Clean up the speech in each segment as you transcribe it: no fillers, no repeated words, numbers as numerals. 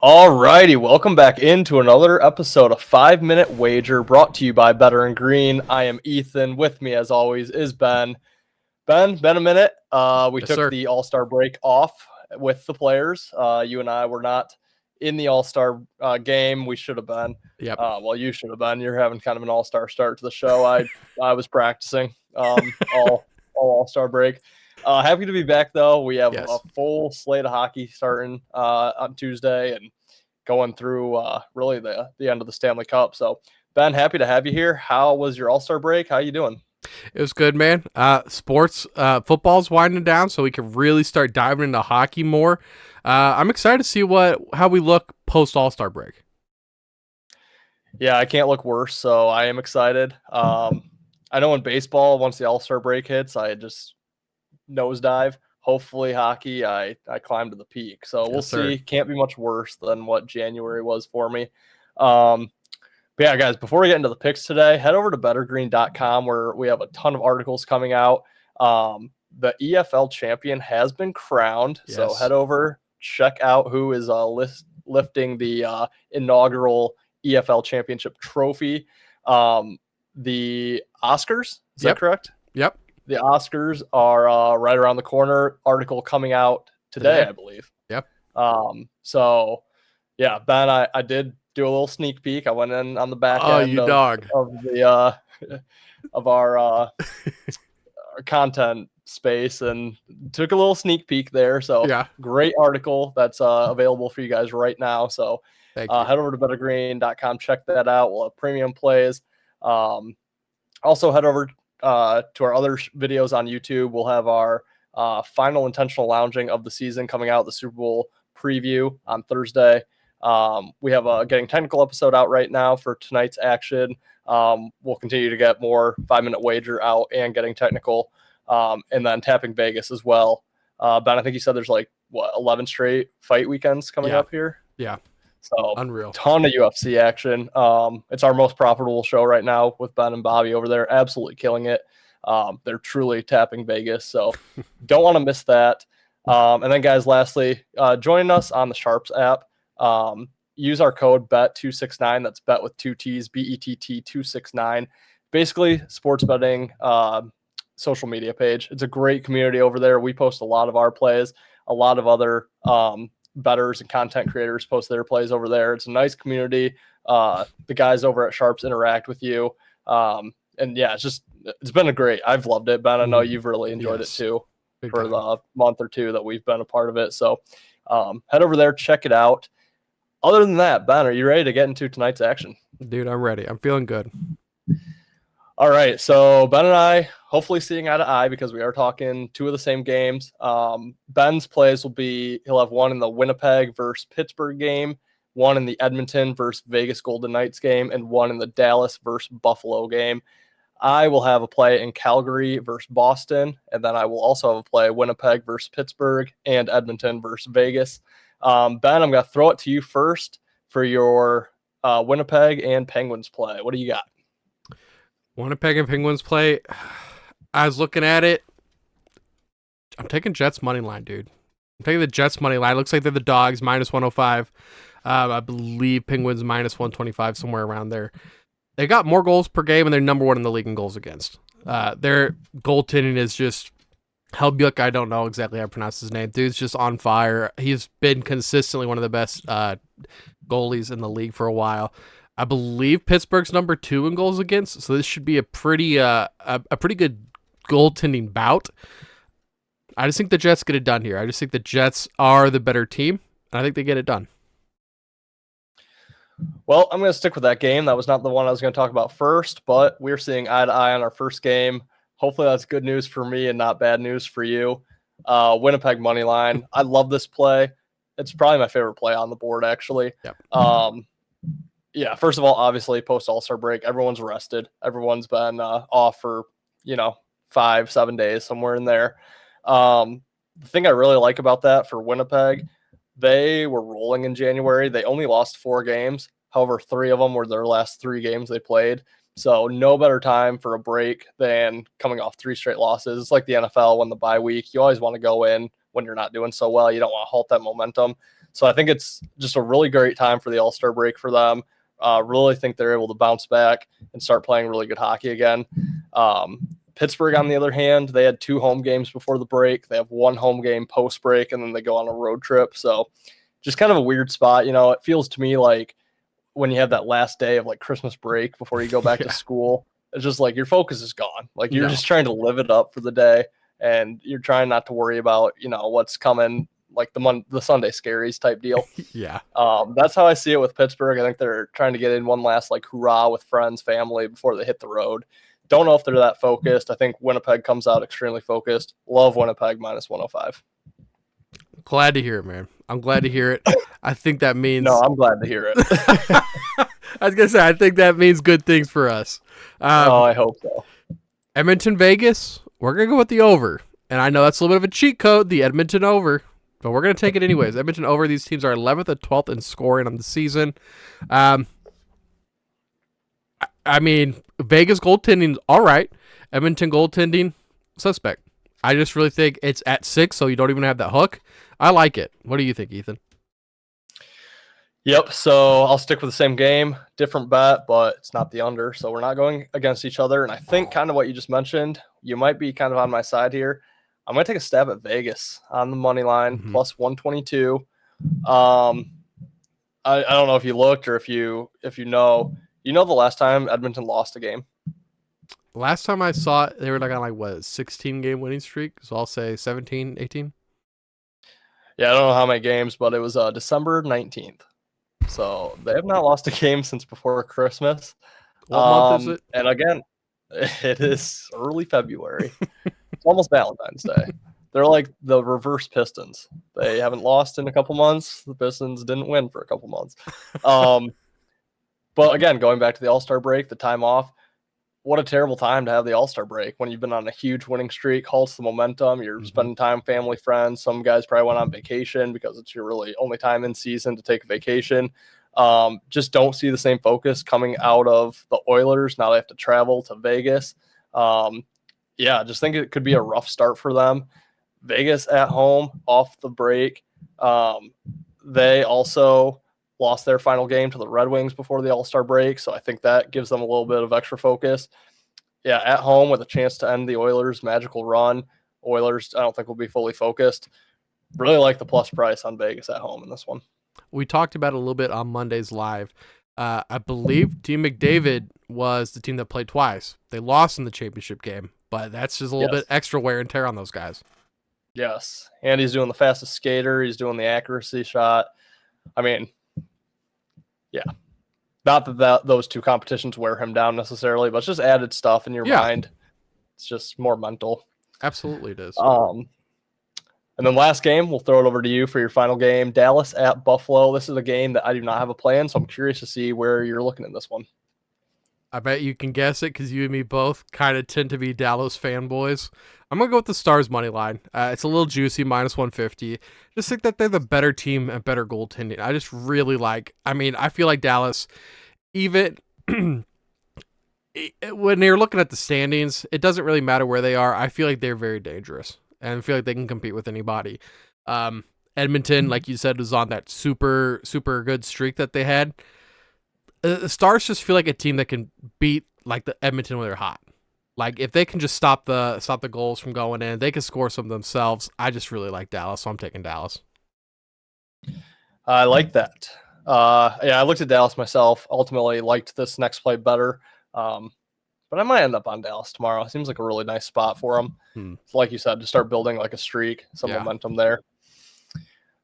All righty, welcome back into another episode of 5 Minute Wager brought to you by Better and Green. I am Ethan. With me, as always, is Ben. Ben, been a minute. We Yes, took sir. the All-Star break off with the players. You and I were not in the All-Star game. We should have been. Yep. Well, you should have been. You're having kind of an all-star start to the show. I was practicing all All-Star break. Happy to be back, though. We have a Yes. full slate of hockey starting on Tuesday and going through really the end of the Stanley Cup. So, Ben, happy to have you here. How was your All-Star break? How you doing? It was good, man. Football's winding down, so we can really start diving into hockey more. I'm excited to see how we look post All-Star break. Yeah, I can't look worse, so I am excited. I know in baseball, once the All-Star break hits, I just nosedive. Hopefully, hockey, I climb to the peak. So we'll Yes, sir. see. Can't be much worse than what January was for me. Um, but yeah, guys, before we get into the picks today, head over to bettergreen.com where we have a ton of articles coming out. The EFL champion has been crowned. So Yes. head over, check out who is lifting the inaugural EFL championship trophy. The Oscars, is that correct? Yep. The Oscars are right around the corner. Article coming out today, I believe. Yep. So yeah, Ben, I did do a little sneak peek. I went in on the back Oh, end you dog. of the of our content space and took a little sneak peek there. So Yeah. great article that's available for you guys right now. So Thank you. head over to bettergreen.com, check that out. We'll have premium plays. Also head over to our other videos on YouTube. We'll have our final intentional lounging of the season coming out, the Super Bowl preview on Thursday. We have a getting technical episode out right now for tonight's action. We'll continue to get more 5 Minute Wager out and getting technical, and then tapping Vegas as well. Ben, I think you said there's 11 straight fight weekends coming up here. Yeah. So Unreal. Ton of UFC action. It's our most profitable show right now with Ben and Bobby over there, absolutely killing it. They're truly tapping Vegas, so don't want to miss that. And then, guys, lastly, join us on the Sharps app. Use our code BET269. That's bet with two T's, BETT 269. Basically, sports betting social media page. It's a great community over there. We post a lot of our plays, a lot of other bettors and content creators post their plays over there. It's a nice community. The guys over at Sharps interact with you. And yeah, it's been I've loved it. Ben, I know you've really enjoyed it too. Big for time. The month or two that we've been a part of it. So head over there, check it out. Other than that, Ben, are you ready to get into tonight's action? Dude, I'm ready. I'm feeling good. All right, so Ben and I hopefully seeing eye to eye because we are talking two of the same games. Ben's plays he'll have one in the Winnipeg versus Pittsburgh game, one in the Edmonton versus Vegas Golden Knights game, and one in the Dallas versus Buffalo game. I will have a play in Calgary versus Boston, and then I will also have a play Winnipeg versus Pittsburgh and Edmonton versus Vegas. Ben, I'm going to throw it to you first for your Winnipeg and Penguins play. What do you got? Winnipeg and Penguins play. I was looking at it. I'm taking Jets money line, dude. I'm taking the Jets money line. It looks like they're the dogs, minus 105. I believe Penguins minus 125, somewhere around there. They got more goals per game, and they're number one in the league in goals against. Their goaltending is just Helbuk. I don't know exactly how to pronounce his name. Dude's just on fire. He's been consistently one of the best goalies in the league for a while. I believe Pittsburgh's number 2 in goals against, so this should be a pretty good goaltending bout. I just think the Jets get it done here. I just think the Jets are the better team, and I think they get it done. Well, I'm going to stick with that game. That was not the one I was going to talk about first, but we're seeing eye to eye on our first game. Hopefully that's good news for me and not bad news for you. Winnipeg money line. I love this play. It's probably my favorite play on the board, actually. Yep. Yeah, first of all, obviously, post All-Star break, everyone's rested. Everyone's been off for, 5-7 days, somewhere in there. The thing I really like about that for Winnipeg, they were rolling in January. They only lost 4 games. However, 3 of them were their last 3 games they played. So no better time for a break than coming off 3 straight losses. It's like the NFL when the bye week. You always want to go in when you're not doing so well. You don't want to halt that momentum. So I think it's just a really great time for the All-Star break for them. Really think they're able to bounce back and start playing really good hockey again. Pittsburgh, on the other hand, they had 2 home games before the break. They have 1 home game post-break, and then they go on a road trip. So just kind of a weird spot. It feels to me like when you have that last day of like Christmas break before you go back to school, it's just like your focus is gone. Like you're just trying to live it up for the day, and you're trying not to worry about, what's coming, like the Sunday scaries type deal. Yeah. That's how I see it with Pittsburgh. I think they're trying to get in one last like hurrah with friends, family before they hit the road. Don't know if they're that focused. I think Winnipeg comes out extremely focused. Love Winnipeg minus 105. Glad to hear it, man. I'm glad to hear it. I think that means... No, I'm glad to hear it. I was going to say, I think that means good things for us. I hope so. Edmonton, Vegas, we're going to go with the over. And I know that's a little bit of a cheat code, the Edmonton over, but we're going to take it anyways. Edmonton over, these teams are 11th and 12th in scoring on the season. I mean, Vegas goaltending is all right. Edmonton goaltending, suspect. I just really think it's at 6, so you don't even have that hook. I like it. What do you think, Ethan? Yep, so I'll stick with the same game. Different bet, but it's not the under, so we're not going against each other. And I think kind of what you just mentioned, you might be kind of on my side here. I'm going to take a stab at Vegas on the money line, plus 122. I don't know if you looked or if you know the last time Edmonton lost a game. Last time I saw it, they were like on 16-game winning streak. So I'll say 17, 18. Yeah, I don't know how many games, but it was December 19th. So they have not lost a game since before Christmas. What month is it? And again, it is early February. It's almost Valentine's Day. They're like the reverse Pistons. They haven't lost in a couple months. The Pistons didn't win for a couple months. But again, going back to the All-Star break, the time off, what a terrible time to have the All-Star break when you've been on a huge winning streak, halts the momentum. You're spending time, family, friends. Some guys probably went on vacation because it's your really only time in season to take a vacation. Just don't see the same focus coming out of the Oilers. Now they have to travel to Vegas. Just think it could be a rough start for them. Vegas at home off the break. They also lost their final game to the Red Wings before the All-Star break, so I think that gives them a little bit of extra focus. Yeah, at home with a chance to end the Oilers' magical run. Oilers, I don't think will be fully focused. Really like the plus price on Vegas at home in this one. We talked about it a little bit on Monday's live. I believe Team McDavid was the team that played twice. They lost in the championship game, but that's just a little bit extra wear and tear on those guys. Yes, and he's doing the fastest skater. He's doing the accuracy shot. I mean, yeah, not that those two competitions wear him down necessarily, but it's just added stuff in your mind. It's just more mental. Absolutely it is. And then last game, we'll throw it over to you for your final game, Dallas at Buffalo. This is a game that I do not have a plan, so I'm curious to see where you're looking at this one. I bet you can guess it because you and me both kind of tend to be Dallas fanboys. I'm going to go with the Stars money line. It's a little juicy, minus 150. Just think that they're the better team and better goaltending. I just really I feel like Dallas, even when you're looking at the standings, it doesn't really matter where they are. I feel like they're very dangerous and I feel like they can compete with anybody. Edmonton, like you said, was on that super, super good streak that they had. The Stars just feel like a team that can beat like the Edmonton when they're hot. Like if they can just stop the goals from going in, they can score some themselves. I just really like Dallas, so I'm taking Dallas. I like that. I looked at Dallas myself. Ultimately, liked this next play better, but I might end up on Dallas tomorrow. It seems like a really nice spot for them. Like you said, to start building like a streak, some momentum there.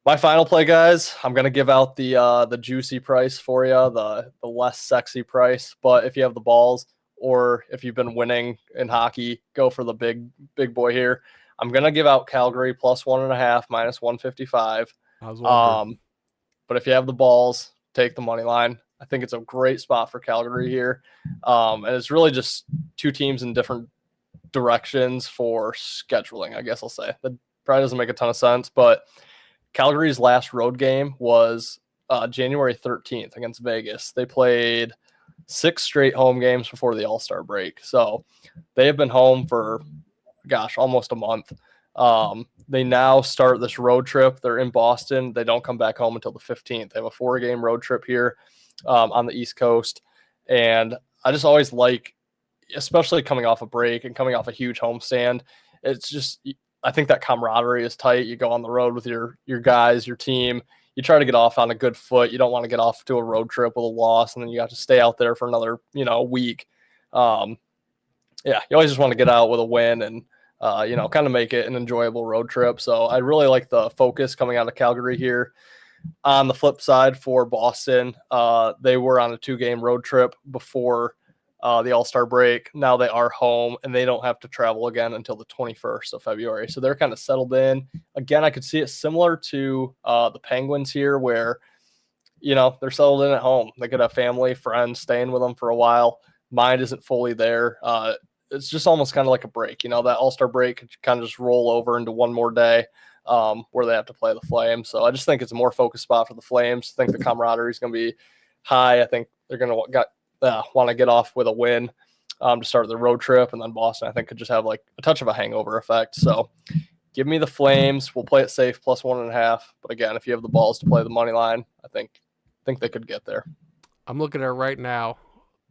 My final play, guys, I'm going to give out the juicy price for you, the less sexy price. But if you have the balls or if you've been winning in hockey, go for the big boy here. I'm going to give out Calgary plus 1.5, minus 155. But if you have the balls, take the money line. I think it's a great spot for Calgary here. And it's really just two teams in different directions for scheduling, I guess I'll say. That probably doesn't make a ton of sense, but Calgary's last road game was January 13th against Vegas. They played 6 straight home games before the All-Star break. So they have been home for, almost a month. They now start this road trip. They're in Boston. They don't come back home until the 15th. They have a 4-game road trip here on the East Coast. And I just always like, especially coming off a break and coming off a huge homestand, it's just, I think that camaraderie is tight. You go on the road with your guys, your team. You try to get off on a good foot. You don't want to get off to a road trip with a loss, and then you have to stay out there for another, week. You always just want to get out with a win and, kind of make it an enjoyable road trip. So I really like the focus coming out of Calgary here. On the flip side for Boston, they were on a 2-game road trip before the All-Star break. Now they are home, and they don't have to travel again until the 21st of February. So they're kind of settled in. Again, I could see it similar to the Penguins here where, they're settled in at home. They could have family, friends staying with them for a while. Mind isn't fully there. It's just almost kind of like a break. That All-Star break could kind of just roll over into one more day where they have to play the Flames. So I just think it's a more focused spot for the Flames. I think the camaraderie is going to be high. I think they're going to want to get off with a win to start the road trip. And then Boston, I think, could just have like a touch of a hangover effect. So give me the Flames. We'll play it safe, plus 1.5. But again, if you have the balls to play the money line, I think they could get there. I'm looking at it right now.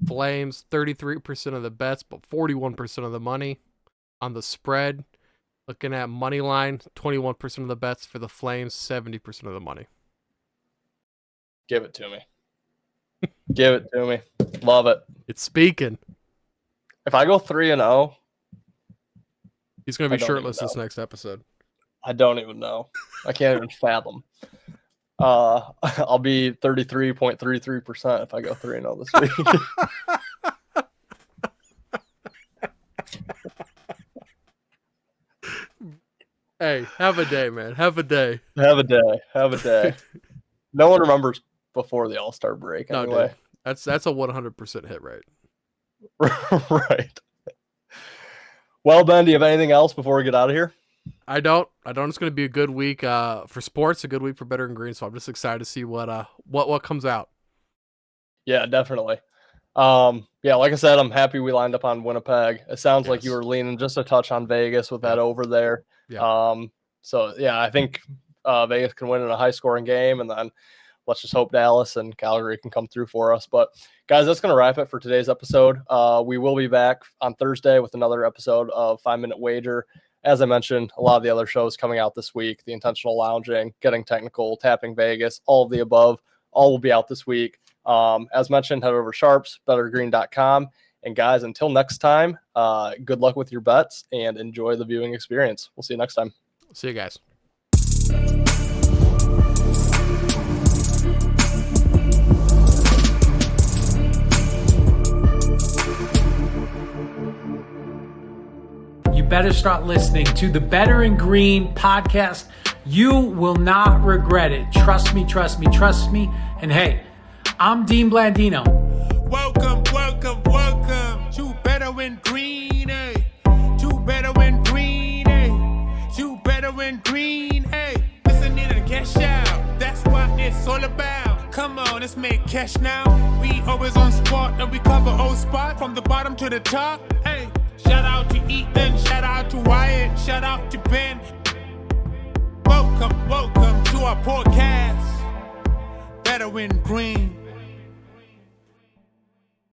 Flames, 33% of the bets, but 41% of the money on the spread. Looking at money line, 21% of the bets for the Flames, 70% of the money. Give it to me. Give it to me. Love it. It's speaking. If I go 3-0, he's going to be shirtless this next episode. I don't even know. I can't even fathom. I'll be 33.33% if I go 3-0 this week. Hey, have a day, man. Have a day. Have a day. No one remembers before the All-Star break anyway. No, that's a 100% hit rate. Right. Well, Ben, do you have anything else before we get out of here? I don't. It's going to be a good week for sports, a good week for Better and Green. So I'm just excited to see what comes out. Yeah, definitely. Like I said, I'm happy we lined up on Winnipeg. It sounds like you were leaning just a touch on Vegas with that over there. Yeah. I think Vegas can win in a high-scoring game, and then let's just hope Dallas and Calgary can come through for us. But, guys, that's going to wrap it for today's episode. We will be back on Thursday with another episode of 5-Minute Wager. As I mentioned, a lot of the other shows coming out this week, the Intentional Lounging, Getting Technical, Tapping Vegas, all of the above, all will be out this week. As mentioned, head over to Sharps, bettergreen.com. And guys, until next time, good luck with your bets and enjoy the viewing experience. We'll see you next time. See you guys. You better start listening to the Better and Green podcast. You will not regret it. Trust me. And hey, I'm Dean Blandino. Welcome to Better and Green, eh? To Better and Green, eh? To Better and Green, eh? Listen in and cash out. That's what it's all about. Come on, let's make cash now. We always on spot and we cover all spots from the bottom to the top, hey. Shout out to Ethan, shout out to Wyatt, shout out to Ben. Welcome to our podcast, Better and Green.